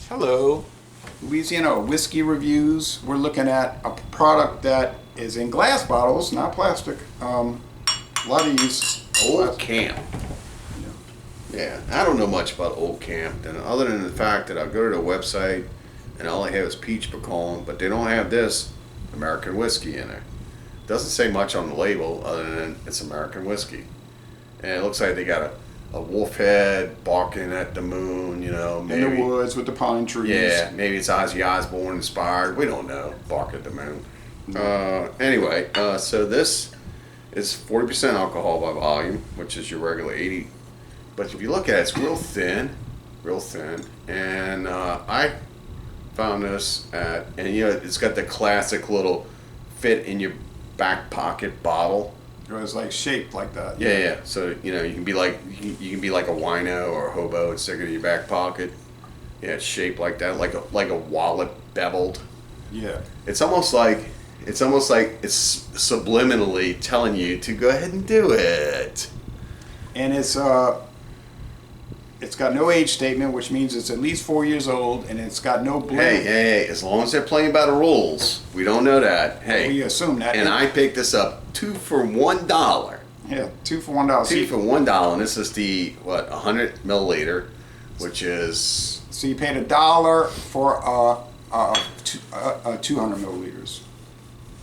Hello, Louisiana whiskey reviews. We're looking at a product that is in glass bottles, not plastic. A lot of use. Old Camp. Yeah, I don't know much about Old Camp, and other than the fact that I go to the website and all I have is peach pecan, but they don't have this American whiskey in there. Doesn't say much on the label other than it's American whiskey, and it looks like they got a wolf head barking at the moon, maybe In the woods with the pine trees. Yeah, maybe it's Ozzy Osbourne inspired. We don't know. Bark at the moon. Anyway, so this is 40% alcohol by volume, which is your regular 80. But if you look at it, it's real thin, and I found this and it's got the classic little fit in your back pocket bottle. It was like shaped like that. Yeah. So you can be like a wino or a hobo and stick it in your back pocket. Yeah, it's shaped like that, like a wallet beveled. Yeah. It's almost like it's subliminally telling you to go ahead and do it. And it's got no age statement, which means it's at least 4 years old, and it's got no blue. Hey, as long as they're playing by the rules, we don't know that. Hey, we assume that. And I picked this up 2 for $1. Yeah, 2 for $1. 2 for $1, and this is the 100 milliliter, which is. So you paid $1 for 200 milliliters.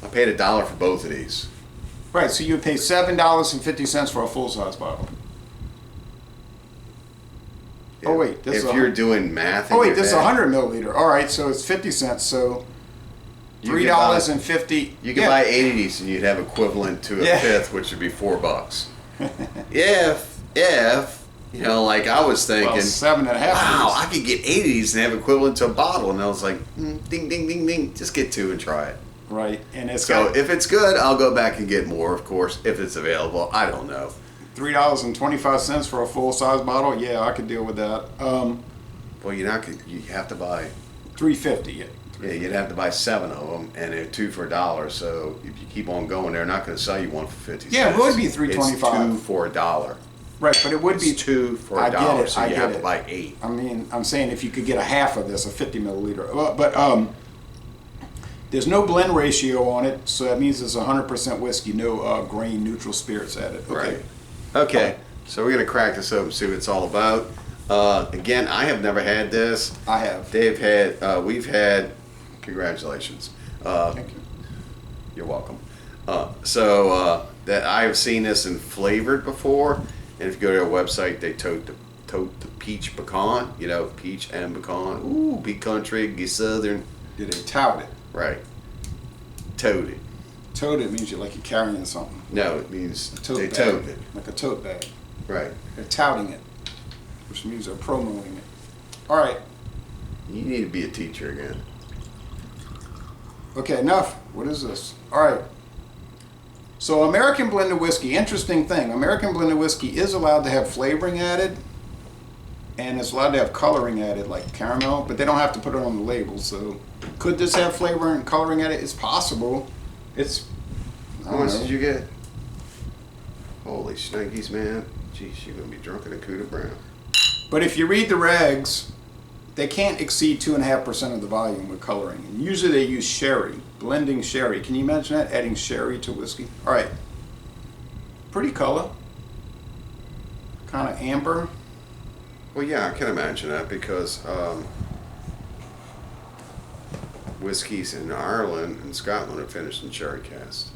I paid $1 for both of these. Right, so you would pay $7.50 for a full size bottle. Oh wait, this if you're doing math. Oh wait, this is 100 milliliter. All right, so it's 50 cents. So $3.50. You could buy 80 of these, and you'd have equivalent to a fifth, which would be $4. if like I was thinking, well, 7.5. Wow, I could get 80 of these and have equivalent to a bottle, and I was like, ding, ding, ding, ding, just get 2 and try it. Right, and it's if it's good, I'll go back and get more. Of course, if it's available, I don't know. $3.25 for a full size bottle. Yeah, I could deal with that. Well, you have to buy $3.50. Yeah, you'd have to buy 7 of them, and they're 2 for $1. So if you keep on going, they're not going to sell you one for 50 cents. Yeah, it would be $3.25. It's 2 for $1. Right, but it would be 2 for $1. I get it. So you have to buy 8. I mean, I'm saying if you could get a half of this, a 50 milliliter, but there's no blend ratio on it, so that means it's 100% whiskey, no grain neutral spirits added. Okay. Right. Okay, so we're going to crack this open and see what it's all about. Again, I have never had this. I have. They've had, we've had, congratulations. Thank you. You're welcome. That I have seen this in flavored before, and if you go to their website, they tote the peach pecan, peach and pecan. Ooh, be country, be southern. Did they tout it? Right. Tote it. Tote it means you're carrying something. No, it means they tote it. Like a tote bag. Right. They're touting it, which means they're promoting it. All right. You need to be a teacher again. Okay, enough. What is this? All right. So American blended whiskey, interesting thing. American blended whiskey is allowed to have flavoring added, and it's allowed to have coloring added, like caramel, but they don't have to put it on the label. So could this have flavor and coloring added? It's possible. How much did you get? Holy shnikes, man. Jeez, you're going to be drunk in a Cuda Brown. But if you read the regs, they can't exceed 2.5% of the volume with coloring. And usually they use sherry, blending sherry. Can you imagine that? Adding sherry to whiskey? All right. Pretty color. Kind of amber. Well, yeah, I can imagine that because whiskeys in Ireland and Scotland are finished in sherry cask.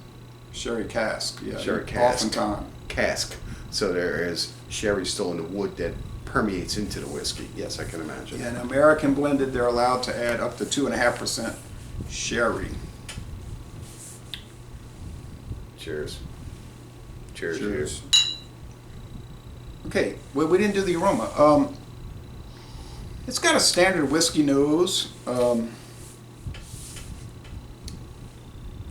Sherry cask, yeah. Sherry cask. Oftentimes. Cask. So there is sherry still in the wood that permeates into the whiskey. Yes, I can imagine. Yeah, and American blended, they're allowed to add up to 2.5% sherry. Cheers. Cheers. Okay, well, we didn't do the aroma. It's got a standard whiskey nose.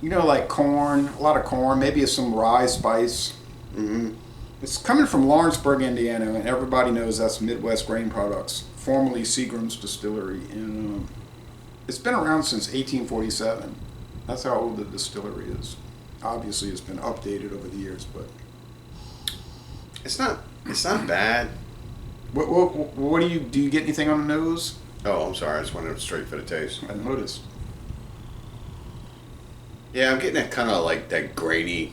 Like corn, a lot of corn, maybe some rye spice. Mm-hmm. It's coming from Lawrenceburg, Indiana, and everybody knows that's Midwest Grain Products, formerly Seagram's Distillery. And it's been around since 1847. That's how old the distillery is. Obviously, it's been updated over the years, but it's not bad. What do you get anything on the nose? Oh, I'm sorry. I just wanted it straight for the taste. I noticed. Yeah, I'm getting that kind of like that graininess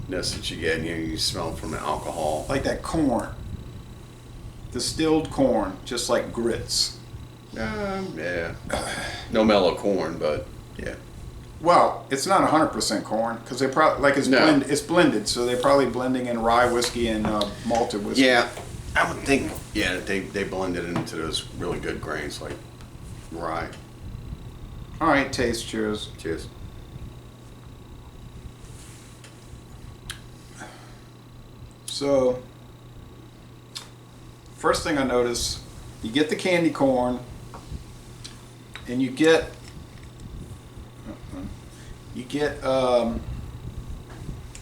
that you get, you smell from the alcohol. Like that corn. Distilled corn, just like grits. Yeah. No mellow corn, but yeah. Well, it's not 100% corn because they probably like it's blended, so they're probably blending in rye whiskey and malted whiskey. Yeah, I would think. Yeah, they blend it into those really good grains like rye. All right, taste. Cheers. Cheers. So, first thing I notice, you get the candy corn, and you get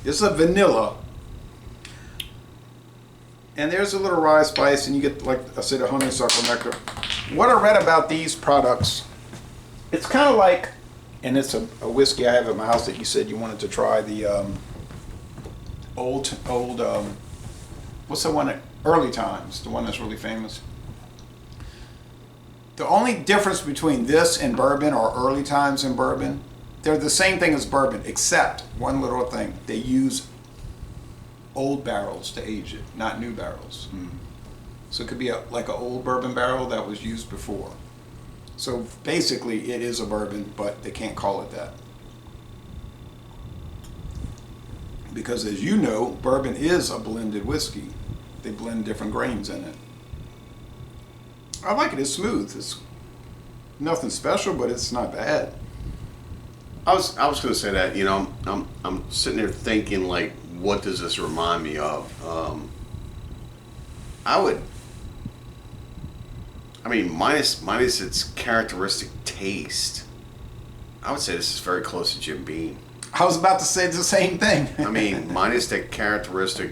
this is a vanilla, and there's a little rye spice, and you get, like I said, a honeysuckle nectar. What I read about these products, it's kind of like, and it's a whiskey I have at my house that you said you wanted to try, the old what's the one at Early Times, the one that's really famous. The only difference between this and bourbon, or Early Times and bourbon, they're the same thing as bourbon, except one little thing. They use old barrels to age it, not new barrels. So it could be like an old bourbon barrel that was used before. So basically it is a bourbon, but they can't call it that. Because as you know, bourbon is a blended whiskey. They blend different grains in it. I like it. It's smooth. It's nothing special, but it's not bad. I was going to say that. I'm sitting there thinking, like, what does this remind me of? Minus its characteristic taste, I would say this is very close to Jim Beam. I was about to say the same thing. Minus that characteristic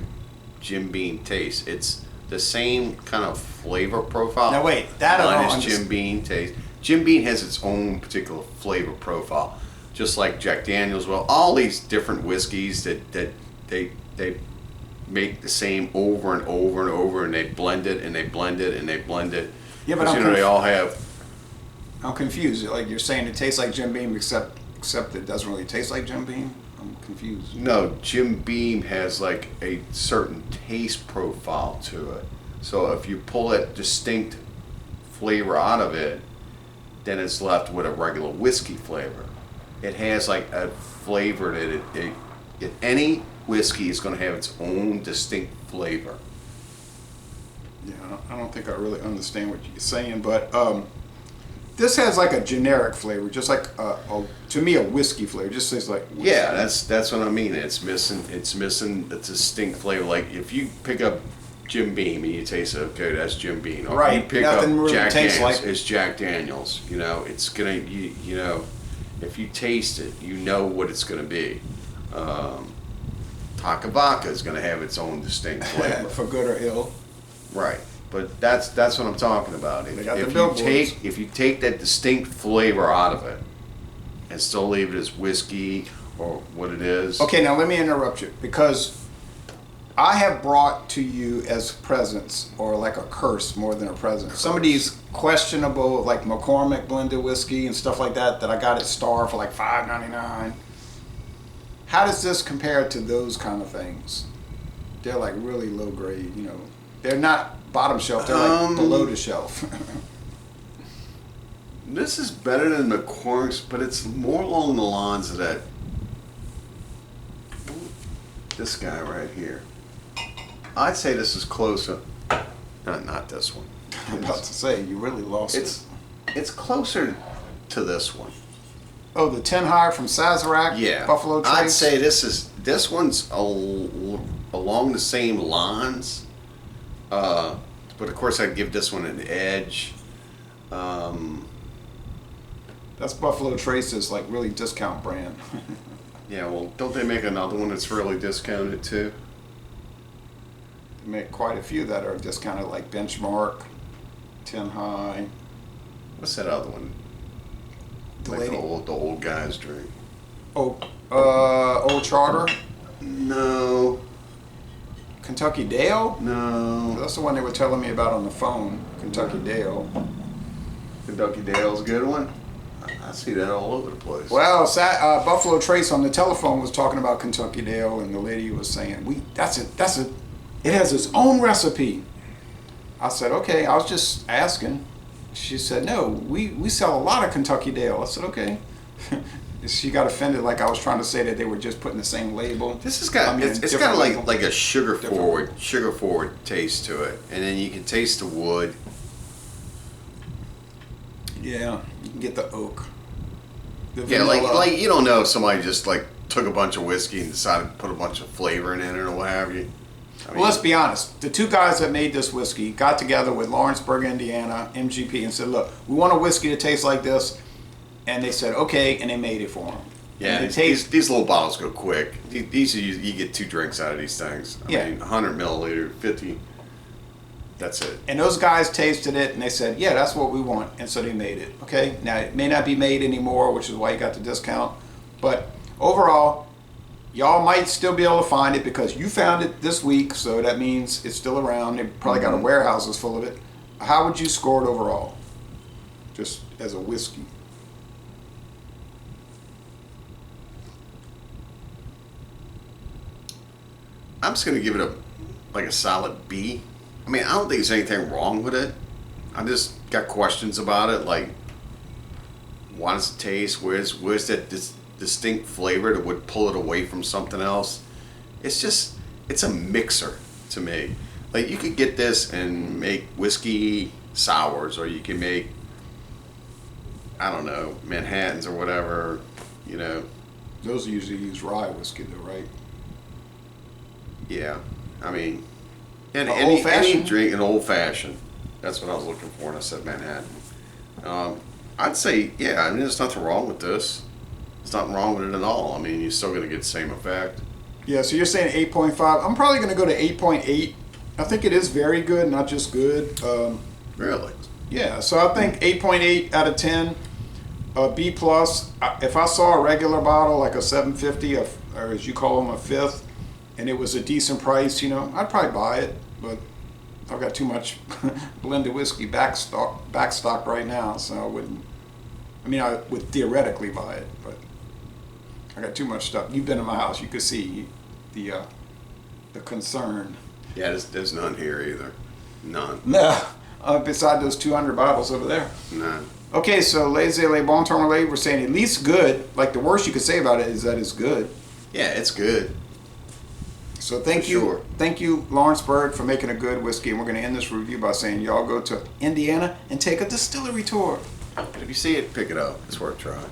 Jim Beam taste, it's the same kind of flavor profile. Now wait, that I don't minus Jim Beam taste. Jim Beam has its own particular flavor profile, just like Jack Daniel's. Well, all these different whiskeys that they make the same over and over and over, and they blend it and they blend it and they blend it. Yeah, but they all have. I'm confused. Like you're saying, it tastes like Jim Beam, except it doesn't really taste like Jim Beam. I'm confused. No, Jim Beam has like a certain taste profile to it. So if you pull that distinct flavor out of it, then it's left with a regular whiskey flavor. It has like a flavor that any whiskey is going to have its own distinct flavor. Yeah, I don't think I really understand what you're saying, but this has like a generic flavor, just like to me a whiskey flavor. It just tastes like whiskey. Yeah, that's what I mean. It's missing a distinct flavor. Like if you pick up Jim Beam and you taste it, okay, that's Jim Beam. Or right. You pick Nothing up really Jack tastes Daniels, like it's Jack Daniels. It's gonna if you taste it, you know what it's gonna be. Taka Vodka is gonna have its own distinct flavor. for good or ill. Right. But that's what I'm talking about. If you take that distinct flavor out of it and still leave it as whiskey or what it is. Okay, now let me interrupt you, because I have brought to you as presents, or like a curse more than a present, some of these questionable, like McCormick blended whiskey and stuff like that I got at Star for like $5.99. How does this compare to those kind of things? They're like really low grade, They're not bottom shelf, they're like below the shelf. This is better than McCormick's, but it's more along the lines of that. This guy right here. I'd say this is closer. Not this one. I'm about to say, you really lost it. It's closer to this one. Oh, the 10 High from Sazerac? Yeah. Buffalo Trace? I'd say this one's along the same lines. But of course I'd give this one an edge. That's Buffalo Trace's like really discount brand. Yeah, well, don't they make another one that's really discounted too? They make quite a few that are discounted, like Benchmark, 10 High. What's that other one? The old guys drink. Oh, Old Charter? No. No, but of course I'd give this one an edge. I'd give this one an edge. But this one's along the same lines. Yeah, well, don't they make another one that's really discounted too? They make quite a few that are discounted, like Benchmark, 10 High. What's that other one? The old guys drink. Kentucky Dale? No. That's the one they were telling me about on the phone. Kentucky Dale. Kentucky Dale's a good one. I see that all over the place. Well, Buffalo Trace on the telephone was talking about Kentucky Dale, and the lady was saying, it has its own recipe. I said, okay, I was just asking. She said, no, we sell a lot of Kentucky Dale. I said, okay. She got offended, like I was trying to say that they were just putting the same label. This has got, it's got like a sugar forward taste to it, and then you can taste the wood. Yeah, you can get the oak. Yeah, like you don't know if somebody just like took a bunch of whiskey and decided to put a bunch of flavoring in it or what have you. Well, let's be honest. The two guys that made this whiskey got together with Lawrenceburg, Indiana, MGP, and said, look, we want a whiskey to taste like this. And they said, okay, and they made it for them. Yeah, these little bottles go quick. These you get 2 drinks out of these things. I mean, 100 milliliter, 50, that's it. And those guys tasted it, and they said, yeah, that's what we want. And so they made it, okay? Now, it may not be made anymore, which is why you got the discount. But overall, y'all might still be able to find it because you found it this week, so that means it's still around. They probably got warehouses full of it. How would you score it overall? Just as a whiskey. I'm just gonna give it a solid B. I mean, I don't think there's anything wrong with it. I just got questions about it, like why does it taste? Where's that distinct flavor that would pull it away from something else? It's a mixer to me. Like you could get this and make whiskey sours, or you can make, I don't know, Manhattans or whatever, you know. Those usually use rye whiskey though, right? Yeah, I mean, and old-fashioned? any drink, an old fashioned. That's what I was looking for, and I said Manhattan. I'd say, yeah. I mean, there's nothing wrong with this. There's nothing wrong with it at all. I mean, you're still going to get the same effect. Yeah. So you're saying 8.5. I'm probably going to go to 8.8. I think it is very good, not just good. Really? Yeah. So I think 8.8 out of 10. B plus. If I saw a regular bottle like a 750, or as you call them, a fifth, and it was a decent price, you know, I'd probably buy it, but I've got too much blended whiskey backstock right now, so I wouldn't. I mean, I would theoretically buy it, but I got too much stuff. You've been in my house, you could see the concern. Yeah, there's none here either. None. No, beside those 200 bottles over there. None. Okay, so Les Bon Tourmalet, we're saying at least good. Like the worst you could say about it is that it's good. Yeah, it's good. So thank you, Lawrenceburg, for making a good whiskey. And we're going to end this review by saying y'all go to Indiana and take a distillery tour. But if you see it, pick it up. It's worth trying.